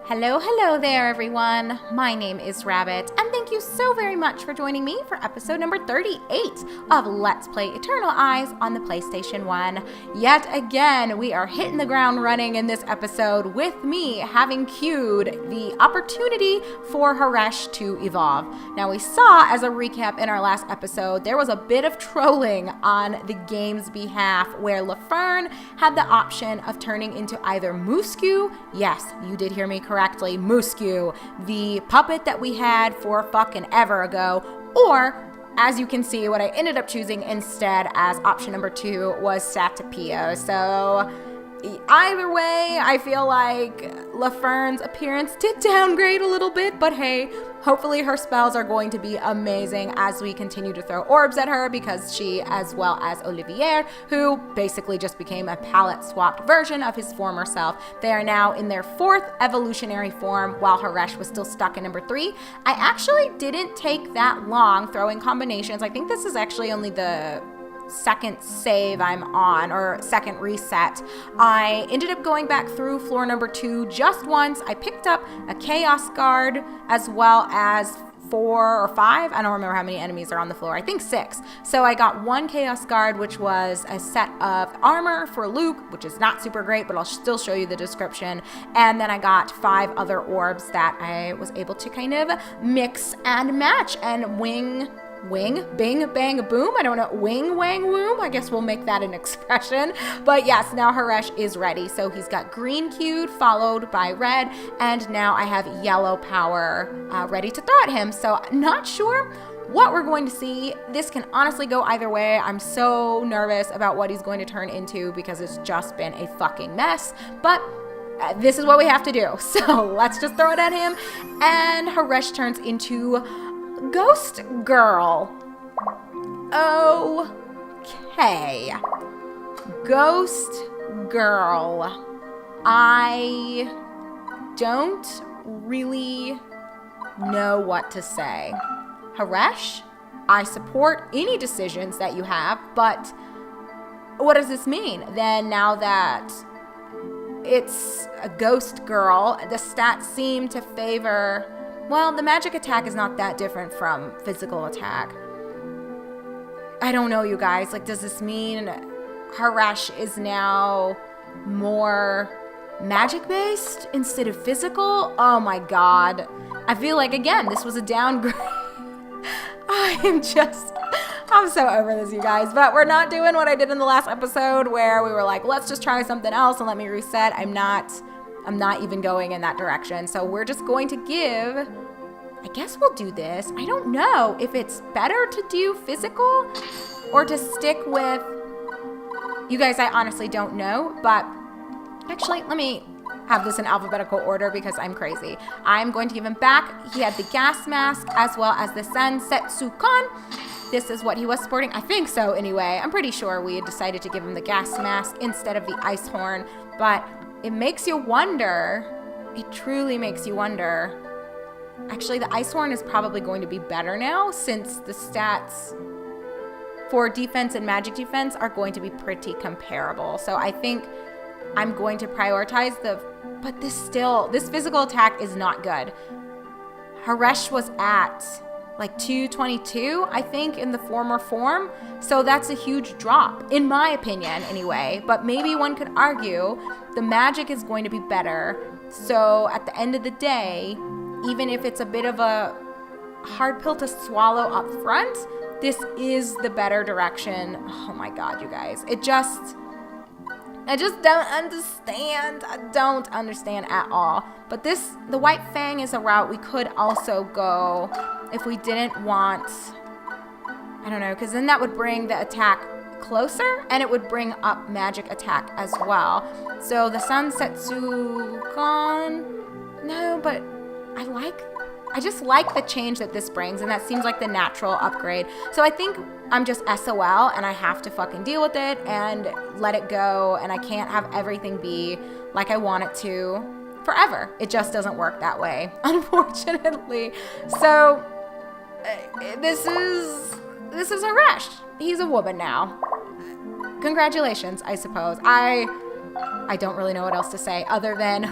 Hello there, everyone. My name is Rabbit, and thank you so very much for joining me for episode number 38 of Let's Play Eternal Eyes on the PlayStation 1. Yet again, we are hitting the ground running in this episode with me having queued the opportunity for Haresh to evolve. Now, we saw as a recap in our last episode, there was a bit of trolling on the game's behalf where Laferne had the option of turning into either Musku, yes, you did hear me correctly, Musku, the puppet that we had for fucking ever ago, or, as you can see, what I ended up choosing instead as option number 2 was Satapio. So either way, I feel like Laferne's appearance did downgrade a little bit, but hey, hopefully her spells are going to be amazing as we continue to throw orbs at her, because she, as well as Olivier, who basically just became a palette-swapped version of his former self, they are now in their 4th evolutionary form, while Haresh was still stuck in number 3. I actually didn't take that long throwing combinations. I think this is actually only the second save I'm on, or second reset. I ended up going back through floor number 2 just once. I picked up a Chaos Guard as well as 4 or 5. I don't remember how many enemies are on the floor. I think 6. So I got 1 Chaos Guard, which was a set of armor for Luke, which is not super great, but I'll still show you the description. And then I got 5 other orbs that I was able to kind of mix and match and wing, bing, bang, boom. I don't know. Wing, wang, woom. I guess we'll make that an expression. But yes, now Haresh is ready. So he's got green queued, followed by red. And now I have yellow power ready to throw at him. So not sure what we're going to see. This can honestly go either way. I'm so nervous about what he's going to turn into because it's just been a fucking mess. But this is what we have to do. So let's just throw it at him. And Haresh turns into Ghost Girl. Okay. Ghost Girl. I don't really know what to say. Haresh, I support any decisions that you have, but what does this mean? Then now that it's a Ghost Girl, the stats seem to favor, well, the magic attack is not that different from physical attack. I don't know, you guys. Like, does this mean Haresh is now more magic-based instead of physical? Oh my god. I feel like, again, this was a downgrade. I'm so over this, you guys. But we're not doing what I did in the last episode where we were like, let's just try something else and let me reset. I'm not even going in that direction. So we're just going to give, I guess we'll do this. I don't know if it's better to do physical or to stick with, you guys, I honestly don't know, but actually let me have this in alphabetical order because I'm crazy. I'm going to give him back. He had the gas mask as well as the Sansetsu Kon. This is what he was sporting. I think so anyway. I'm pretty sure we had decided to give him the gas mask instead of the ice horn, but it makes you wonder. It truly makes you wonder. Actually, the ice horn is probably going to be better now since the stats for defense and magic defense are going to be pretty comparable. So I think I'm going to prioritize but this physical attack is not good. Haresh was at like 222, I think, in the former form. So that's a huge drop, in my opinion, anyway. But maybe one could argue the magic is going to be better. So at the end of the day, even if it's a bit of a hard pill to swallow up front, this is the better direction. Oh my god, you guys. I just don't understand. I don't understand at all. But the White Fang is a route we could also go if we didn't want, I don't know, because then that would bring the attack closer and it would bring up magic attack as well. So the Sansetsu Kon, no, but I just like the change that this brings, and that seems like the natural upgrade. So I think I'm just SOL and I have to fucking deal with it and let it go, and I can't have everything be like I want it to forever. It just doesn't work that way, unfortunately. So this is Haresh. He's a woman now. Congratulations, I suppose. I don't really know what else to say other than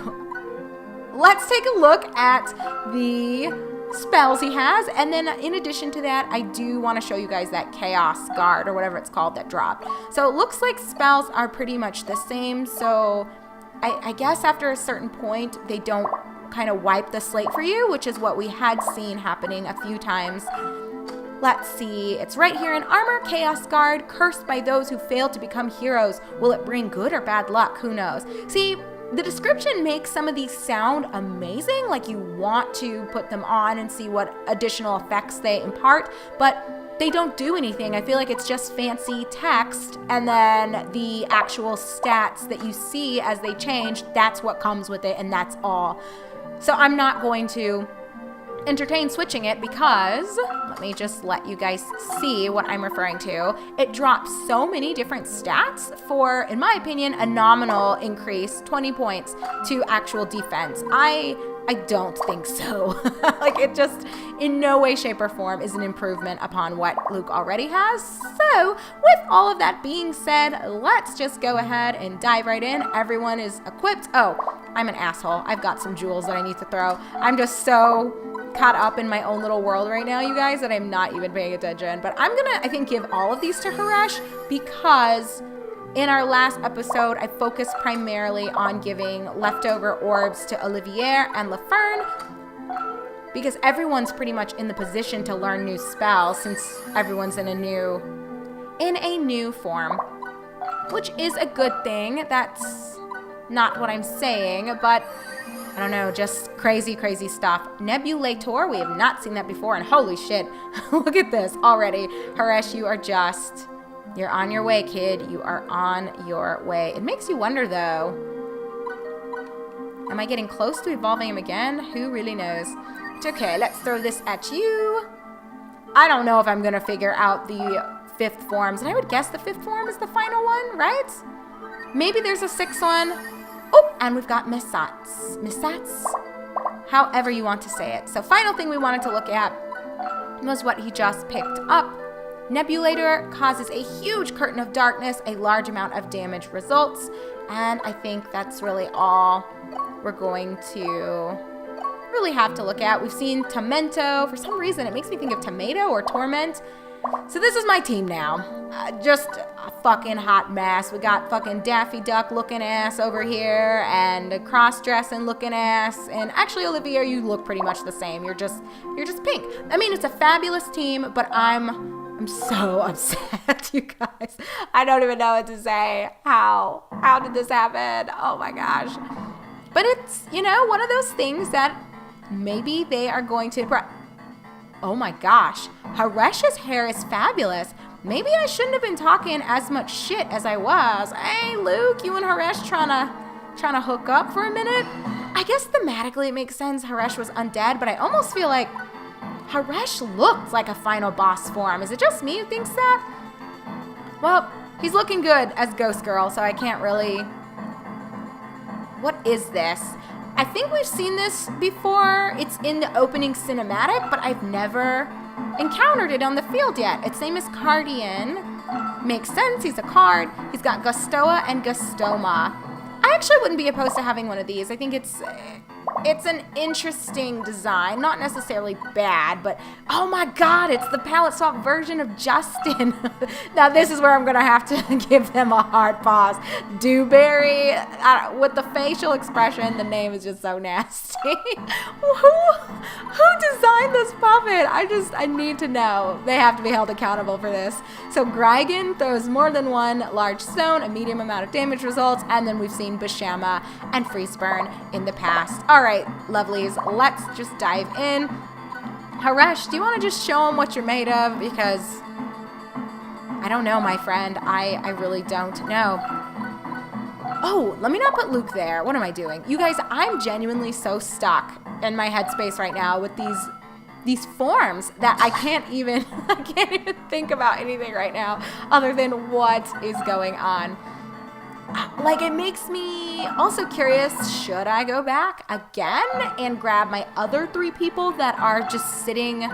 let's take a look at the spells he has, and then in addition to that, I do want to show you guys that Chaos Guard, or whatever it's called, that dropped. So it looks like spells are pretty much the same, so I guess after a certain point, they don't kind of wipe the slate for you, which is what we had seen happening a few times. Let's see, it's right here in Armor, Chaos Guard, cursed by those who fail to become heroes. Will it bring good or bad luck? Who knows? See, the description makes some of these sound amazing, like you want to put them on and see what additional effects they impart, but they don't do anything. I feel like it's just fancy text, and then the actual stats that you see as they change, that's what comes with it, and that's all. So I'm not going to entertain switching it because, let me just let you guys see what I'm referring to. It drops so many different stats for, in my opinion, a nominal increase, 20 points to actual defense. I don't think so. Like, it just in no way, shape, or form is an improvement upon what Luke already has. So with all of that being said, let's just go ahead and dive right in. Everyone is equipped. Oh, I'm an asshole. I've got some jewels that I need to throw. I'm just so caught up in my own little world right now, you guys, that I'm not even paying attention. But I'm gonna, I think, give all of these to Haresh because in our last episode, I focused primarily on giving leftover orbs to Olivier and Laferne because everyone's pretty much in the position to learn new spells since everyone's in a new form, which is a good thing. That's not what I'm saying, but I don't know, just crazy, crazy stuff. Nebulator, we have not seen that before, and holy shit, look at this already. Haresh, you're on your way, kid. You are on your way. It makes you wonder, though. Am I getting close to evolving him again? Who really knows? It's okay, let's throw this at you. I don't know if I'm going to figure out the 5th forms, and I would guess the 5th form is the final one, right? Maybe there's a 6th one. Oh, and we've got Missats, however you want to say it. So final thing we wanted to look at was what he just picked up. Nebulator causes a huge curtain of darkness, a large amount of damage results, and I think that's really all we're going to really have to look at. We've seen Tormento. For some reason, it makes me think of Tomato or Torment. So this is my team now. Just a fucking hot mess. We got fucking Daffy Duck looking ass over here and cross-dressing looking ass. And actually, Olivia, you look pretty much the same. You're just pink. I mean, it's a fabulous team, but I'm so upset, you guys. I don't even know what to say. How did this happen? Oh my gosh. But it's, one of those things that maybe they are going to... Oh my gosh, Haresh's hair is fabulous. Maybe I shouldn't have been talking as much shit as I was. Hey, Luke, you and Haresh trying to hook up for a minute? I guess thematically it makes sense Haresh was undead, but I almost feel like Haresh looked like a final boss form. Is it just me who thinks that? Well, he's looking good as Ghost Girl, so I can't really... What is this? I think we've seen this before. It's in the opening cinematic, but I've never encountered it on the field yet. Its name is Cardian. Makes sense, he's a card. He's got Gustoa and Gustoma. I actually wouldn't be opposed to having one of these. I think it's an interesting design. Not necessarily bad, but oh my god, it's the palette swap version of Justin. Now this is where I'm going to have to give them a hard pause. Dewberry, with the facial expression, the name is just so nasty. Who designed this puppet? I need to know. They have to be held accountable for this. So Greigen throws more than one large stone, a medium amount of damage results, and then we've seen Bashama and Freezeburn in the past. All right, lovelies, let's just dive in. Haresh, do you want to just show them what you're made of? Because I don't know, my friend. I really don't know. Oh, let me not put Luke there. What am I doing? You guys, I'm genuinely so stuck in my headspace right now with these forms that I can't even think about anything right now other than what is going on. Like, it makes me also curious, should I go back again and grab my other 3 people that are just sitting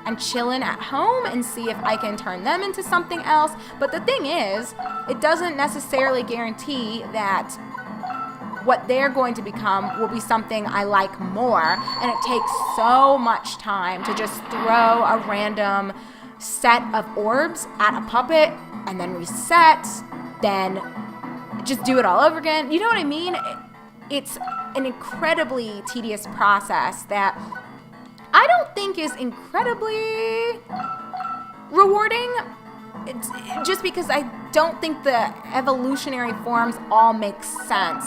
and chilling at home and see if I can turn them into something else? But the thing is, it doesn't necessarily guarantee that what they're going to become will be something I like more. And it takes so much time to just throw a random set of orbs at a puppet and then reset, then just do it all over again. You know what I mean? It's an incredibly tedious process that I don't think is incredibly rewarding, just because I don't think the evolutionary forms all make sense.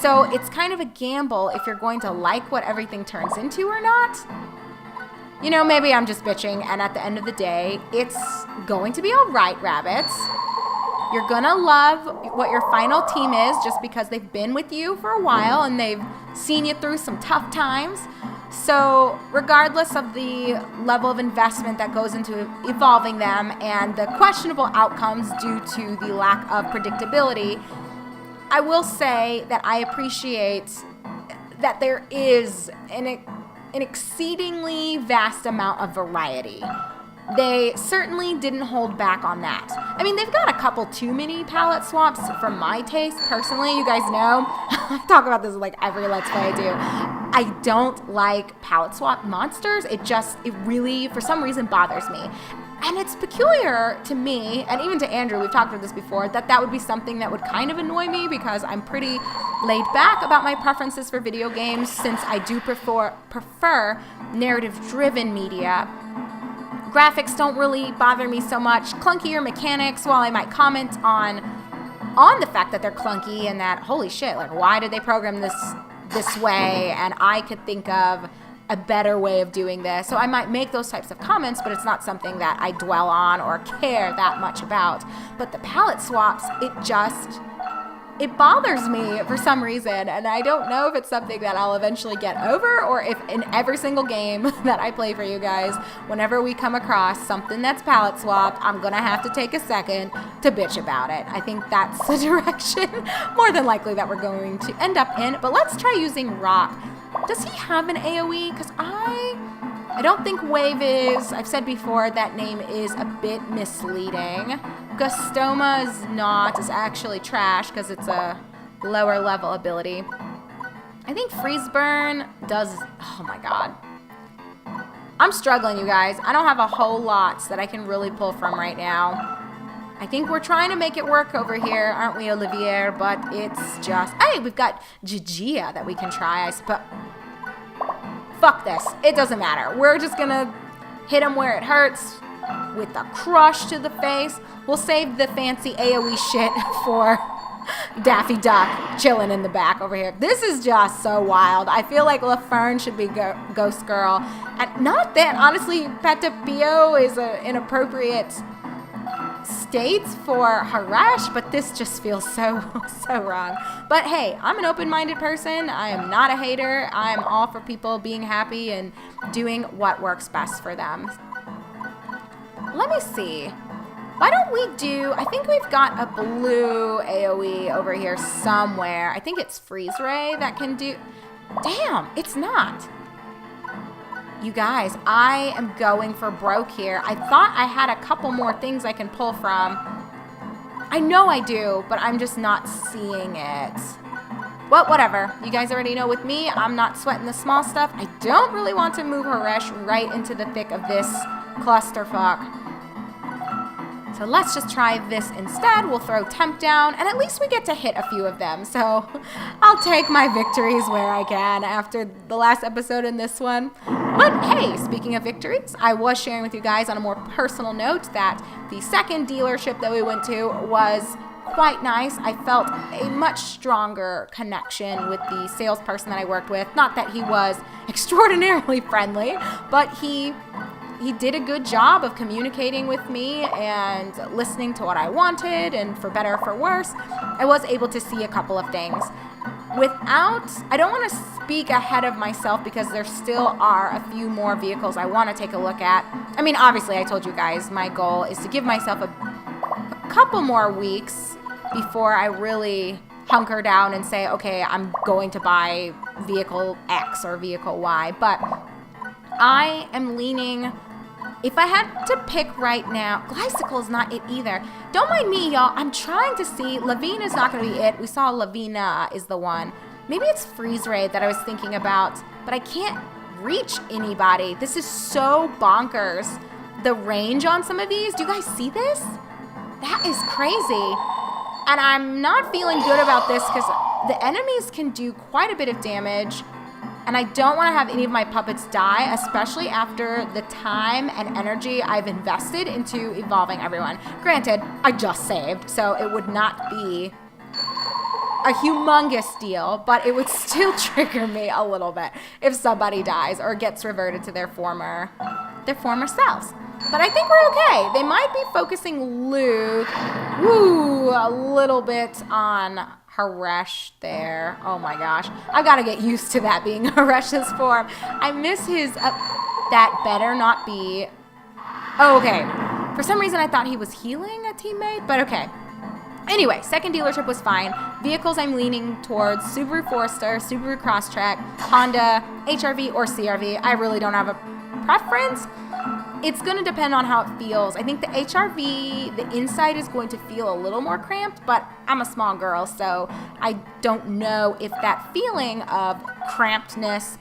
So it's kind of a gamble if you're going to like what everything turns into or not. You know, maybe I'm just bitching, and at the end of the day, it's going to be all right, rabbits. You're gonna love what your final team is just because they've been with you for a while and they've seen you through some tough times. So regardless of the level of investment that goes into evolving them and the questionable outcomes due to the lack of predictability, I will say that I appreciate that there is an exceedingly vast amount of variety. They certainly didn't hold back on that. I mean, they've got a couple too many palette swaps for my taste, personally. You guys know, I talk about this like every Let's Play I do. I don't like palette swap monsters. It really, for some reason, bothers me. And it's peculiar to me, and even to Andrew, we've talked about this before, that would be something that would kind of annoy me because I'm pretty laid back about my preferences for video games, since I do prefer narrative-driven media. Graphics don't really bother me so much. Clunkier mechanics, while I might comment on the fact that they're clunky and that, holy shit, like, why did they program this way? And I could think of a better way of doing this. So I might make those types of comments, but it's not something that I dwell on or care that much about. But the palette swaps, it bothers me for some reason, and I don't know if it's something that I'll eventually get over, or if in every single game that I play for you guys, whenever we come across something that's palette swapped, I'm gonna have to take a second to bitch about it. I think that's the direction, more than likely, that we're going to end up in. But let's try using Rock. Does he have an AoE? Because I don't think Wave is. I've said before that name is a bit misleading. Gustoma is not. It's actually trash because it's a lower level ability. I think Freeze Burn does. Oh my god. I'm struggling, you guys. I don't have a whole lot that I can really pull from right now. I think we're trying to make it work over here, aren't we, Olivier? But it's just... Hey, we've got Gigia that we can try, I suppose. Fuck this. It doesn't matter. We're just gonna hit him where it hurts with a crush to the face. We'll save the fancy AoE shit for Daffy Duck chilling in the back over here. This is just so wild. I feel like LaFern should be Ghost Girl. And not that, honestly, Petapio is an inappropriate states for Harash, but this just feels so wrong. But hey, I'm an open-minded person. I am not a hater. I am all for people being happy and doing what works best for them. Let me see. Why don't we do, I think we've got a blue AoE over here somewhere. I think it's Freeze Ray that can do, damn, it's not. You guys, I am going for broke here. I thought I had a couple more things I can pull from. I know I do, but I'm just not seeing it. Well, whatever. You guys already know with me, I'm not sweating the small stuff. I don't really want to move Haresh right into the thick of this clusterfuck. So let's just try this instead. We'll throw Temp down, and at least we get to hit a few of them. So I'll take my victories where I can after the last episode in this one. But hey, speaking of victories, I was sharing with you guys on a more personal note that the second dealership that we went to was quite nice. I felt a much stronger connection with the salesperson that I worked with. Not that he was extraordinarily friendly, but he did a good job of communicating with me and listening to what I wanted, and for better or for worse, I was able to see a couple of things. I don't want to speak ahead of myself because there still are a few more vehicles I want to take a look at. I mean, obviously, I told you guys my goal is to give myself a couple more weeks before I really hunker down and say, okay, I'm going to buy vehicle X or vehicle Y. But I am leaning... If I had to pick right now, Glycicle is not it either. Don't mind me, y'all. I'm trying to see. Lavina is not going to be it. We saw Lavina is the one. Maybe it's freeze ray that I was thinking about, but I can't reach anybody. This is so bonkers. The range on some of these, do you guys see this? That is crazy. And I'm not feeling good about this because the enemies can do quite a bit of damage. And I don't want to have any of my puppets die, especially after the time and energy I've invested into evolving everyone. Granted, I just saved, so it would not be a humongous deal, but it would still trigger me a little bit if somebody dies or gets reverted to their former selves. But I think we're okay. They might be focusing Luke, a little bit on Haresh there. Oh my gosh. I've got to get used to that being Haresh's form. I miss his, that better not be. Oh, okay. For some reason I thought he was healing a teammate, but okay. Anyway, second dealership was fine. Vehicles I'm leaning towards, Subaru Forester, Subaru Crosstrek, Honda, HRV, or CRV. I really don't have a preference. It's going to depend on how it feels. I think the HRV, the inside is going to feel a little more cramped, but I'm a small girl, so I don't know if that feeling of crampedness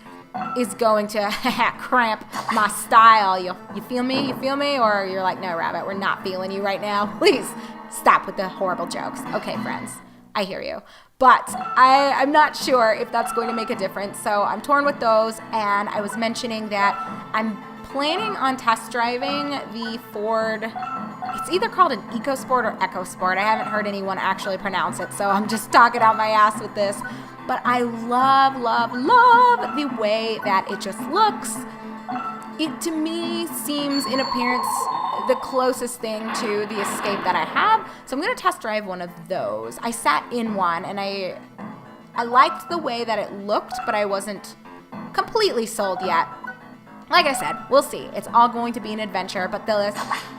is going to cramp my style. You feel me? You feel me? Or you're like, no, Rabbit, we're not feeling you right now. Please stop with the horrible jokes. Okay, friends, I hear you. But I'm not sure if that's going to make a difference, so I'm torn with those, and I was mentioning that I'm planning on test driving the Ford. It's either called an EcoSport or EcoSport. I haven't heard anyone actually pronounce it, so I'm just talking out my ass with this. But I love, love, love the way that it just looks. It, to me, seems in appearance the closest thing to the Escape that I have. So I'm going to test drive one of those. I sat in one, and I liked the way that it looked, but I wasn't completely sold yet. Like I said, we'll see. It's all going to be an adventure, but the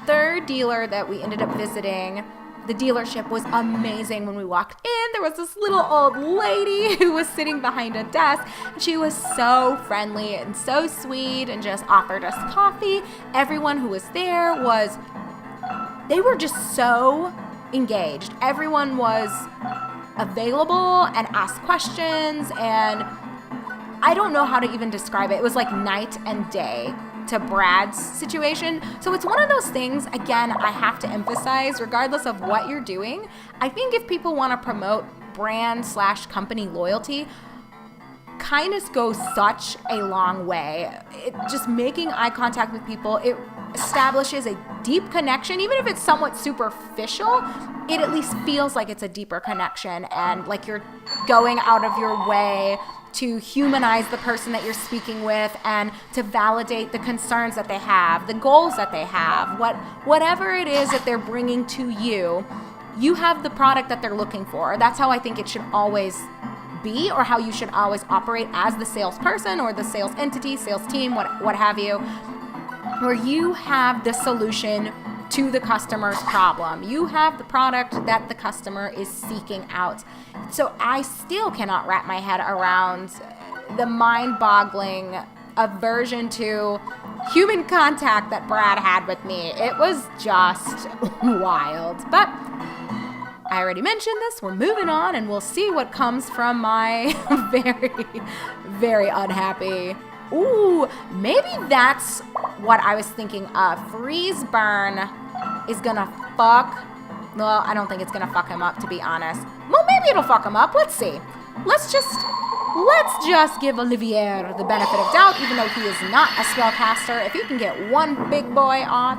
third dealer that we ended up visiting, the dealership was amazing. When we walked in, there was this little old lady who was sitting behind a desk, and she was so friendly and so sweet and just offered us coffee. Everyone who was there they were just so engaged. Everyone was available and asked questions, and I don't know how to even describe it. It was like night and day to Brad's situation. So it's one of those things, again, I have to emphasize, regardless of what you're doing, I think if people want to promote brand/company loyalty, kindness goes such a long way. Just making eye contact with people, it establishes a deep connection. Even if it's somewhat superficial, it at least feels like it's a deeper connection and like you're going out of your way to humanize the person that you're speaking with and to validate the concerns that they have, the goals that they have, whatever it is that they're bringing to you, you have the product that they're looking for. That's how I think it should always be, or how you should always operate as the salesperson or the sales entity, sales team, what have you, where you have the solution to the customer's problem. You have the product that the customer is seeking out. So I still cannot wrap my head around the mind-boggling aversion to human contact that Brad had with me. It was just wild. But I already mentioned this. We're moving on, and we'll see what comes from my very, very unhappy. Ooh, maybe that's what I was thinking of. Freeze burn is gonna fuck. Well, I don't think it's gonna fuck him up, to be honest. Well, maybe it'll fuck him up. Let's see. Let's just give Olivier the benefit of doubt, even though he is not a spellcaster. If he can get one big boy off,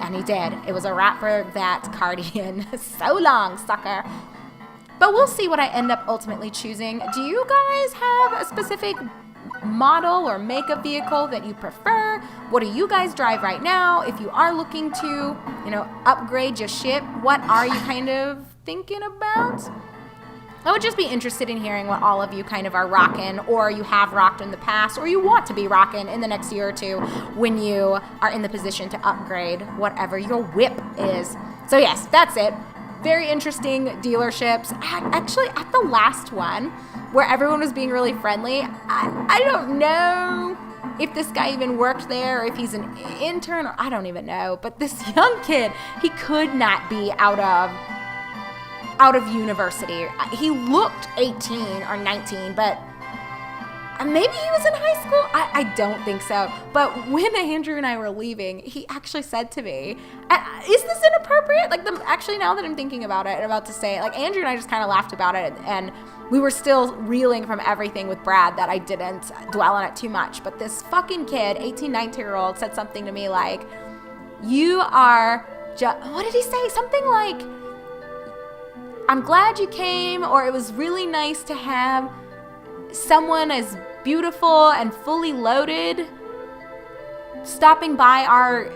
and he did. It was a wrap for that Cardian. So long, sucker. But we'll see what I end up ultimately choosing. Do you guys have a specific model or make a vehicle that you prefer? What do you guys drive right now? If you are looking to, upgrade your ship, what are you kind of thinking about? I would just be interested in hearing what all of you kind of are rocking, or you have rocked in the past, or you want to be rocking in the next year or two when you are in the position to upgrade whatever your whip is. So yes, that's it. Very interesting dealerships. Actually, at the last one, where everyone was being really friendly, I don't know if this guy even worked there, or if he's an intern, or I don't even know. But this young kid, he could not be out of out of university. He looked 18 or 19, but maybe he was in high school. I don't think so. But when Andrew and I were leaving, he actually said to me, is this inappropriate? Like, actually, now that I'm thinking about it and about to say it, like, Andrew and I just kind of laughed about it, and we were still reeling from everything with Brad that I didn't dwell on it too much. But this fucking kid, 18, 19-year-old, said something to me like, you are what did he say? Something like, I'm glad you came, or it was really nice to have someone as beautiful and fully loaded stopping by our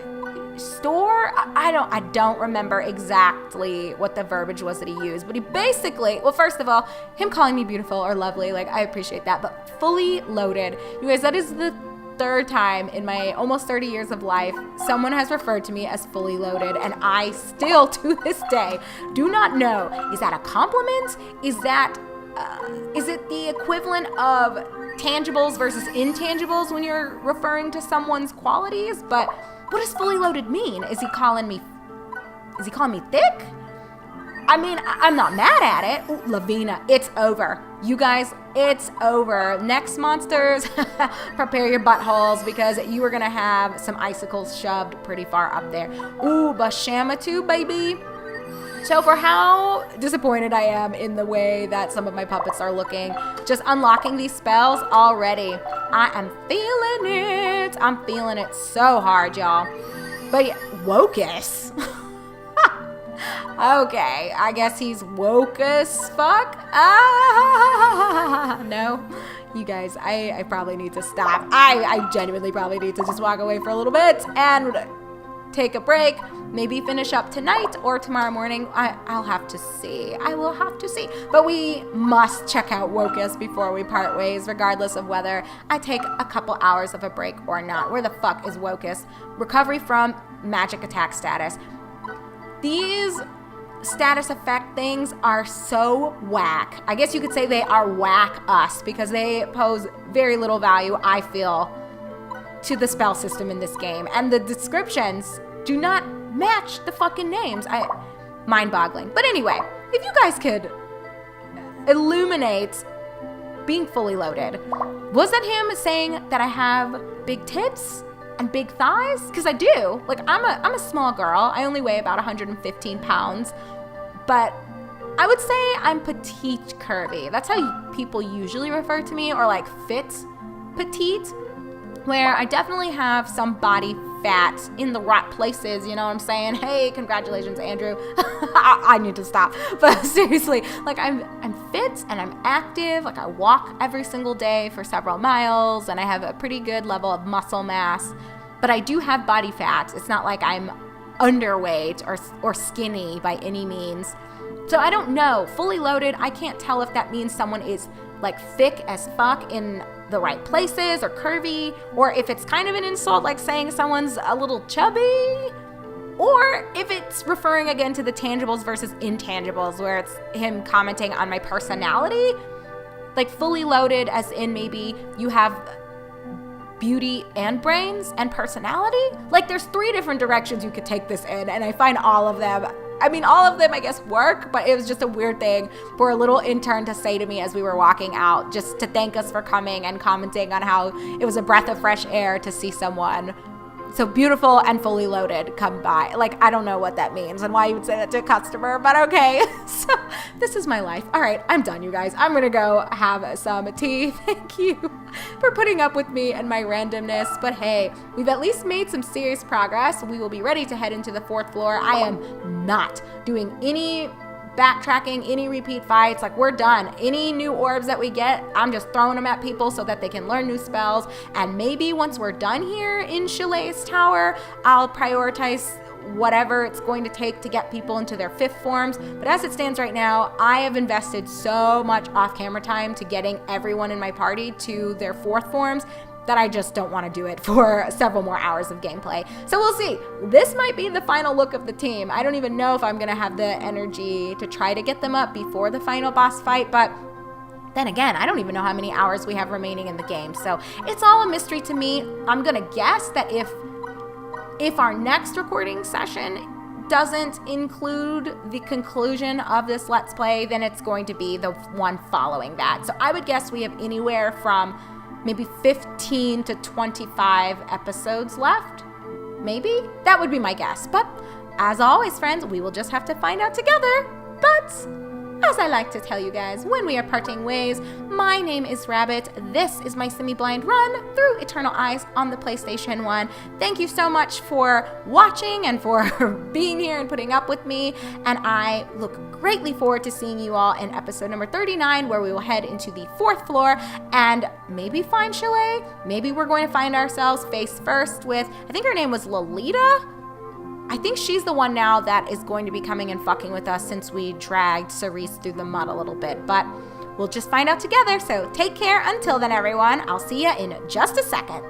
store. I don't remember exactly what the verbiage was that he used, but he basically, well, first of all, him calling me beautiful or lovely, like, I appreciate that, but fully loaded. You guys, that is the third time in my almost 30 years of life someone has referred to me as fully loaded, and I still to this day do not know, is that a compliment? Is it the equivalent of tangibles versus intangibles when you're referring to someone's qualities? But what does fully loaded mean? Is he calling me thick? I mean, I'm not mad at it. Ooh, Lavina, it's over. You guys, it's over. Next monsters, prepare your buttholes, because you are gonna have some icicles shoved pretty far up there. Ooh, Bashamatu, baby. So for how disappointed I am in the way that some of my puppets are looking, just unlocking these spells already, I am feeling it. I'm feeling it so hard, y'all. But yeah, Wokus. Okay, I guess he's woke as fuck. No, you guys, I probably need to stop. I genuinely probably need to just walk away for a little bit and take a break, maybe finish up tonight or tomorrow morning. I'll have to see. I will have to see. But we must check out Wokus before we part ways, regardless of whether I take a couple hours of a break or not. Where the fuck is Wokus? Recovery from magic attack status. These status effect things are so whack. I guess you could say they are whack us, because they pose very little value, I feel, to the spell system in this game. And the descriptions do not match the fucking names. Mind-boggling. But anyway, if you guys could illuminate being fully loaded, was that him saying that I have big tits and big thighs? Because I do. Like, I'm a small girl. I only weigh about 115 pounds. But I would say I'm petite curvy. That's how people usually refer to me, or like fit petite, where I definitely have some body fat in the right places, you know what I'm saying? Hey, congratulations, Andrew. I need to stop. But seriously, like, I'm fit and I'm active. Like, I walk every single day for several miles, and I have a pretty good level of muscle mass. But I do have body fat. It's not like I'm underweight or skinny by any means. So I don't know. Fully loaded, I can't tell if that means someone is like thick as fuck in the right places or curvy, or if it's kind of an insult like saying someone's a little chubby, or if it's referring again to the tangibles versus intangibles, where it's him commenting on my personality. Like, fully loaded as in maybe you have beauty and brains and personality. Like, there's 3 different directions you could take this in, and I find all of them, I guess, work, but it was just a weird thing for a little intern to say to me as we were walking out, just to thank us for coming and commenting on how it was a breath of fresh air to see someone so beautiful and fully loaded come by. Like, I don't know what that means and why you would say that to a customer, but okay. So this is my life. All right, I'm done, you guys. I'm gonna go have some tea. Thank you for putting up with me and my randomness. But hey, we've at least made some serious progress. We will be ready to head into the 4th floor. I am not doing any backtracking, any repeat fights. Like, we're done. Any new orbs that we get, I'm just throwing them at people so that they can learn new spells. And maybe once we're done here in Chalet's Tower, I'll prioritize whatever it's going to take to get people into their 5th forms. But as it stands right now, I have invested so much off-camera time to getting everyone in my party to their 4th forms that I just don't want to do it for several more hours of gameplay. So we'll see. This might be the final look of the team. I don't even know if I'm going to have the energy to try to get them up before the final boss fight, but then again, I don't even know how many hours we have remaining in the game. So it's all a mystery to me. I'm going to guess that if our next recording session doesn't include the conclusion of this Let's Play, then it's going to be the one following that. So I would guess we have anywhere from maybe 15 to 25 episodes left. Maybe? That would be my guess. But as always, friends, we will just have to find out together. But as I like to tell you guys when we are parting ways, my name is Rabbit. This is my semi-blind run through Eternal Eyes on the PlayStation 1. Thank you so much for watching and for being here and putting up with me. And I look greatly forward to seeing you all in episode number 39, where we will head into the 4th floor and maybe find Chalet. Maybe we're going to find ourselves face first with, I think her name was Lolita. I think she's the one now that is going to be coming and fucking with us since we dragged Cerise through the mud a little bit. But we'll just find out together. So take care until then, everyone. I'll see you in just a second.